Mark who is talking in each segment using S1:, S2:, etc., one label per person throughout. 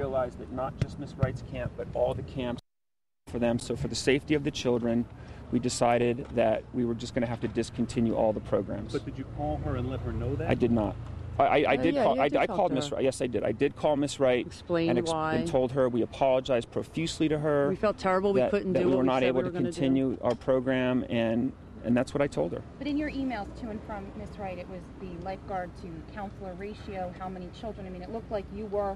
S1: realized that not just Miss Wright's camp, but all the camps for them. So for the safety of the children, we decided that we were just going to have to discontinue all the programs.
S2: But did you call her and let her know that?
S1: I did not. I called Miss Wright. Yes, I did. I did call Miss Wright.
S3: Explained why.
S1: And told her we apologized profusely to her.
S3: We felt terrible. We couldn't do what we
S1: were not
S3: said
S1: able
S3: we were
S1: to continue our program, and that's what I told her.
S4: But in your emails to and from Miss Wright, it was the lifeguard to counselor ratio, how many children. I mean, it looked like you were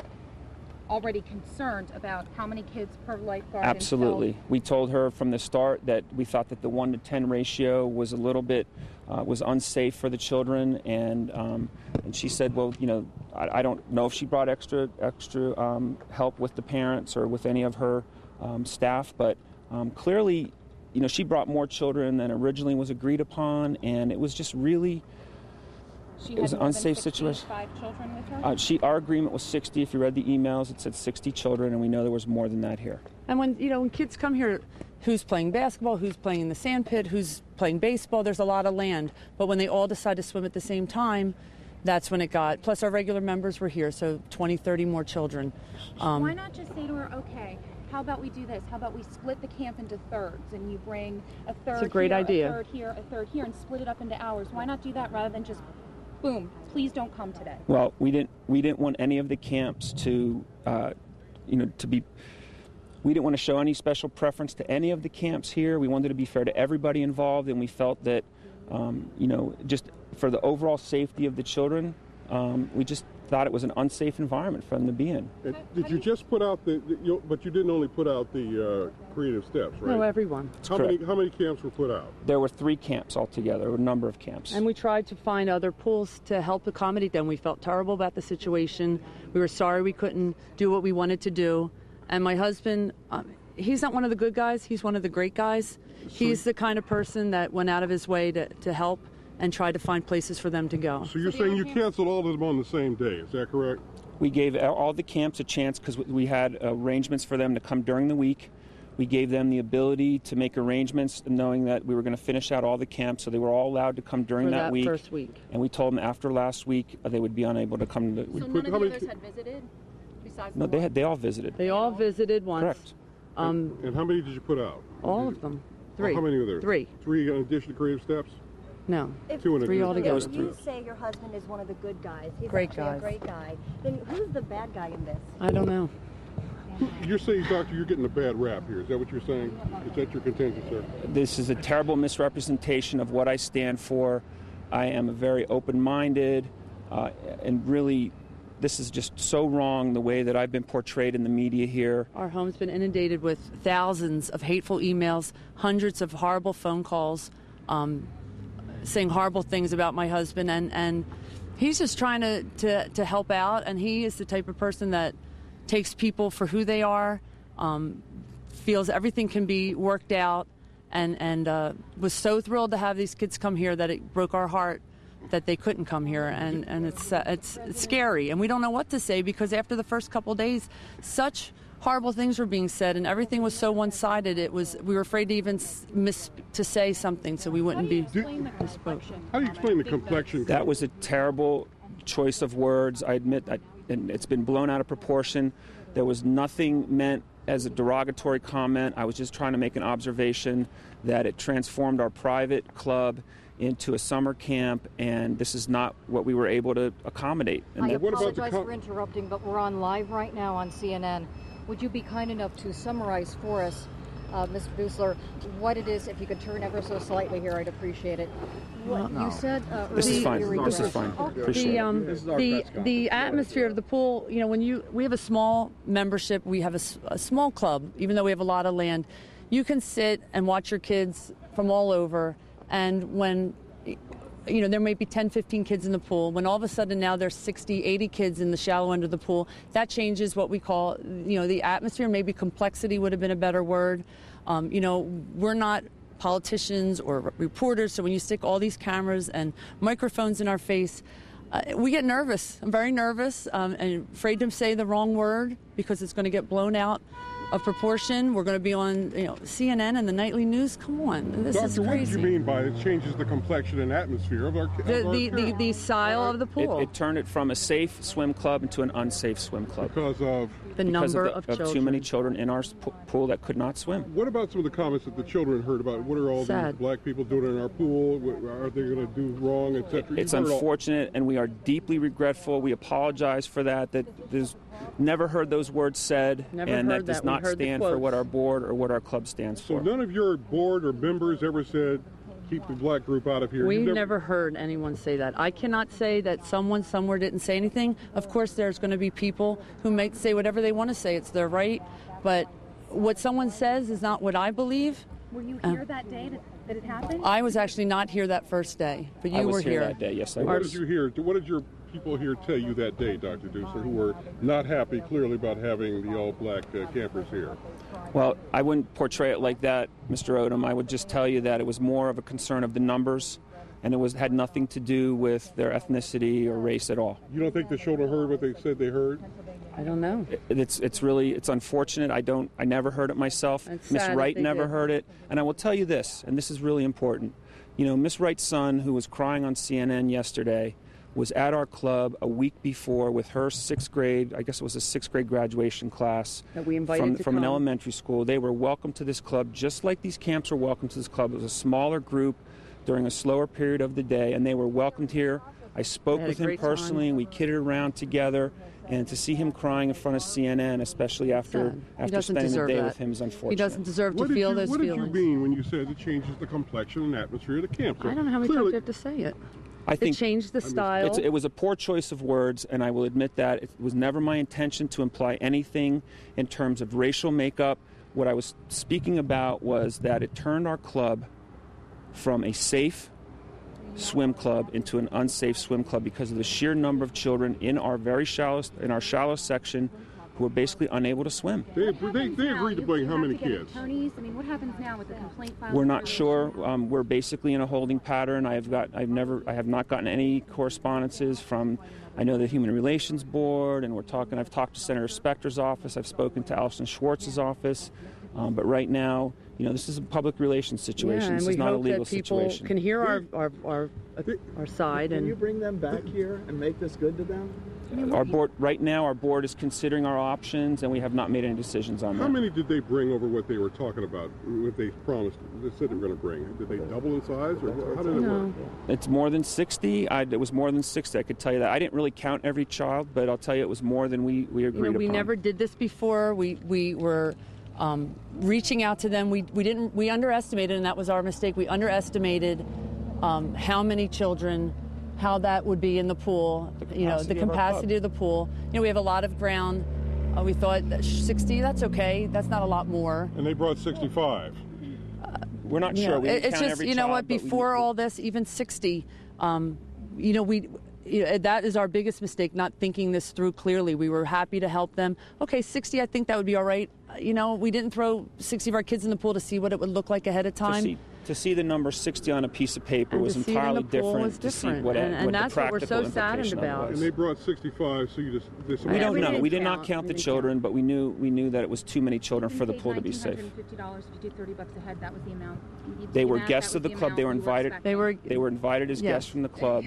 S4: already concerned about how many kids per lifeguard.
S1: Absolutely. We told her from the start that we thought that the 1-to-10 ratio was a little bit was unsafe for the children, and she said, well, you know, I don't know if she brought extra help with the parents or with any of her staff, but clearly, you know, she brought more children than originally was agreed upon, and it was just really. It was an unsafe situation.
S4: 5 children with her?
S1: Our agreement was 60. If you read the emails, it said 60 children, and we know there was more than that here.
S3: And when kids come here, who's playing basketball, who's playing in the sand pit, who's playing baseball, there's a lot of land. But when they all decide to swim at the same time, that's when it got. Plus, our regular members were here, so 20, 30 more children.
S4: Why not just say to her, okay, how about we do this? How about we split the camp into thirds, and you bring a third
S3: It's a great idea.
S4: A third here, a third here, and split it up into hours? Why not do that rather than just boom, please don't come today?
S1: Well, we didn't want any of the camps to, to be. We didn't want to show any special preference to any of the camps here. We wanted to be fair to everybody involved, and we felt that, just for the overall safety of the children, we just thought it was an unsafe environment for them to be in.
S5: Did you just put out but you didn't only put out the creative steps, right?
S3: No, everyone.
S5: How many camps were put out?
S1: There were 3 camps altogether, a number of camps.
S3: And we tried to find other pools to help accommodate them. We felt terrible about the situation. We were sorry we couldn't do what we wanted to do. And my husband, he's not one of the good guys. He's one of the great guys. He's the kind of person that went out of his way to help and tried to find places for them to go.
S5: So you're saying you canceled all of them on the same day, is that correct?
S1: We gave all the camps a chance because we had arrangements for them to come during the week. We gave them the ability to make arrangements knowing that we were going to finish out all the camps, so they were all allowed to come during that week.
S3: First week.
S1: And we told them after last week they would be unable to come.
S4: So none of the others had visited? Besides
S1: no, they all visited.
S3: They all visited once.
S1: Correct.
S5: And how many did you put out?
S3: All of them. 3.
S5: How many were there?
S3: 3.
S5: 3 in addition to creative steps?
S3: No.
S5: 2 in
S3: 3 altogether.
S6: If you say your husband is one of the good guys, he's
S3: great
S6: actually a great guy, then who's the bad guy in this?
S3: I don't know.
S5: You're saying, Doctor, you're getting a bad rap here. Is that what you're saying? Is that your contention, sir?
S1: This is a terrible misrepresentation of what I stand for. I am a very open-minded, and really, this is just so wrong the way that I've been portrayed in the media here.
S3: Our home's been inundated with thousands of hateful emails, hundreds of horrible phone calls, saying horrible things about my husband, and he's just trying to help out, and he is the type of person that takes people for who they are, feels everything can be worked out, and was so thrilled to have these kids come here that it broke our heart that they couldn't come here, and it's scary, and we don't know what to say because after the first couple of days, such horrible things were being said, and everything was so one-sided. We were afraid to even to say something, so we wouldn't be misspoke.
S5: How do you explain the complexion?
S1: That was a terrible choice of words. I admit that, and it's been blown out of proportion. There was nothing meant as a derogatory comment. I was just trying to make an observation that it transformed our private club into a summer camp, and this is not what we were able to accommodate.
S6: I apologize for interrupting, but we're on live right now on CNN. Would you be kind enough to summarize for us, Mr. Duesler, what it is? If you could turn ever so slightly here, I'd appreciate it. What you said earlier.
S1: This is fine. This is fine. Appreciate
S3: it. The atmosphere of the pool. You know, we have a small membership, we have a small club. Even though we have a lot of land, you can sit and watch your kids from all over. And when, there may be 10, 15 kids in the pool, when all of a sudden now there's 60, 80 kids in the shallow end of the pool, that changes what we call, the atmosphere. Maybe complexity would have been a better word. We're not politicians or reporters, so when you stick all these cameras and microphones in our face, we get nervous. I'm very nervous and afraid to say the wrong word because it's going to get blown out. of proportion. We're going to be on CNN and the nightly news. Come on, this is
S5: Doctor,
S3: crazy.
S5: what did you mean by it changes the complexion and atmosphere of our
S3: the style of the pool?
S1: It turned it from a safe swim club into an unsafe swim club.
S5: Because of
S3: the number of children.
S1: Too many children in our pool that could not swim.
S5: What about some of the comments that the children heard about what are all these black people doing in our pool? Are they going to do wrong, etc.?
S1: It's unfortunate, and we are deeply regretful. We apologize for that. There's never heard those words said, and that does not stand for what our board or what our club stands for.
S5: So none of your board or members ever said, keep the black group out of here?
S3: We've never heard anyone say that. I cannot say that someone somewhere didn't say anything. Of course, there's going to be people who might say whatever they want to say. It's their right. But what someone says is not what I believe.
S4: Were you here that day that it happened?
S3: I was actually not here that first day, but you were here
S1: that day. Yes, I was.
S5: What did you hear? What did your people here tell you that day, Dr. Duesler, who were not happy clearly about having the all-black campers here?
S1: Well, I wouldn't portray it like that, Mr. Odom. I would just tell you that it was more of a concern of the numbers, and it had nothing to do with their ethnicity or race at all.
S5: You don't think the children heard what they said they heard?
S3: I don't know.
S1: It's unfortunate. I never heard it myself. Miss Wright never heard it. And I will tell you this, and this is really important. Miss Wright's son, who was crying on CNN yesterday, was at our club a week before with her sixth grade graduation class
S3: that we invited
S1: from an elementary school. They were welcome to this club just like these camps are welcome to this club. It was a smaller group during a slower period of the day, and they were welcomed here. I spoke with him personally, and we kidded around together. And to see him crying in front of CNN, especially after spending the day with him, is unfortunate.
S3: He doesn't deserve to feel those feelings.
S5: What did you mean when you said it changes the complexion and atmosphere of the camp?
S3: I don't know how many times you have to say it. I think it changed the style.
S1: It was a poor choice of words, and I will admit that. It was never my intention to imply anything in terms of racial makeup. What I was speaking about was that it turned our club from a safe swim club into an unsafe swim club because of the sheer number of children in our shallow section who are basically unable to swim.
S5: They agreed to bring how many kids?
S4: Attorneys? I mean, what happens now with the complaint filed?
S1: We're not sure. We're basically in a holding pattern. I have not gotten any correspondences from, I know, the Human Relations Board, and I've talked to Senator Specter's office. I've spoken to Alison Schwartz's office. But right now, this is a public relations situation.
S3: Yeah,
S1: this is not a legal situation.
S3: And we hope that people can hear our side.
S7: Can you bring them back here and make this good to them?
S1: Our board is considering our options, and we have not made any decisions on that.
S5: How many did they bring over what they were talking about, what they promised, they said they were going to bring? Did they double in size, or how did it work?
S1: It's more than 60. It was more than 60, I could tell you that. I didn't really count every child, but I'll tell you it was more than we agreed upon.
S3: We never did this before. We were reaching out to them. We underestimated, and that was our mistake. We underestimated how many children, how that would be in the pool, the capacity of the pool. We have a lot of ground. We thought that 60, that's okay. That's not a lot more.
S5: And they brought 65.
S1: We're not sure. We
S3: It's
S1: count
S3: just,
S1: every
S3: you know
S1: child,
S3: what, before all this, even 60, that is our biggest mistake, not thinking this through clearly. We were happy to help them. Okay, 60, I think that would be all right. We didn't throw 60 of our kids in the pool to see what it would look like ahead of time.
S1: To see the number 60 on a piece of paper was entirely different. To see what
S3: and
S1: the
S3: that's what we're so
S1: practical
S3: saddened
S1: implication
S3: about.
S5: And they brought 65, so you just...
S1: We don't know. We did not count the children, but we knew that it was too many children for the pool to be safe.
S4: $1,950 if you did $30 a head. That was the amount.
S1: They were guests of the club. They were invited.
S3: They were
S1: invited as guests from the club.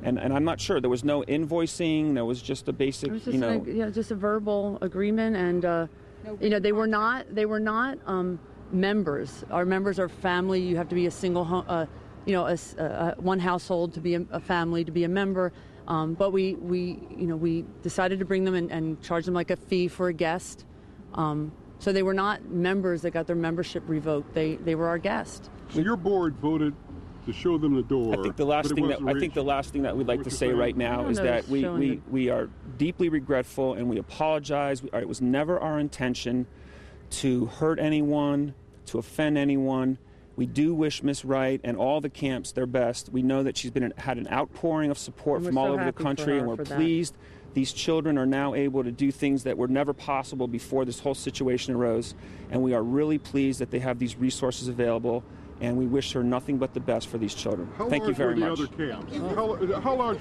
S1: And I'm not sure. There was no invoicing. There was just a basic,
S3: it was just a verbal agreement, and they were not members. Our members are family. You have to be a single, one household to be a family to be a member. But we decided to bring them and charge them like a fee for a guest. So they were not members that got their membership revoked. They were our guest.
S5: So your board voted to show them the door.
S1: I think the last thing that we'd like to say right now is that we are deeply regretful and we apologize. It was never our intention to hurt anyone, to offend anyone. We do wish Miss Wright and all the camps their best. We know that she's had an outpouring of support from all over the country, and we're pleased. These children are now able to do things that were never possible before this whole situation arose, and we are really pleased that they have these resources available, and we wish her nothing but the best for these children. Thank you very much.
S5: How large were the other camps? How large?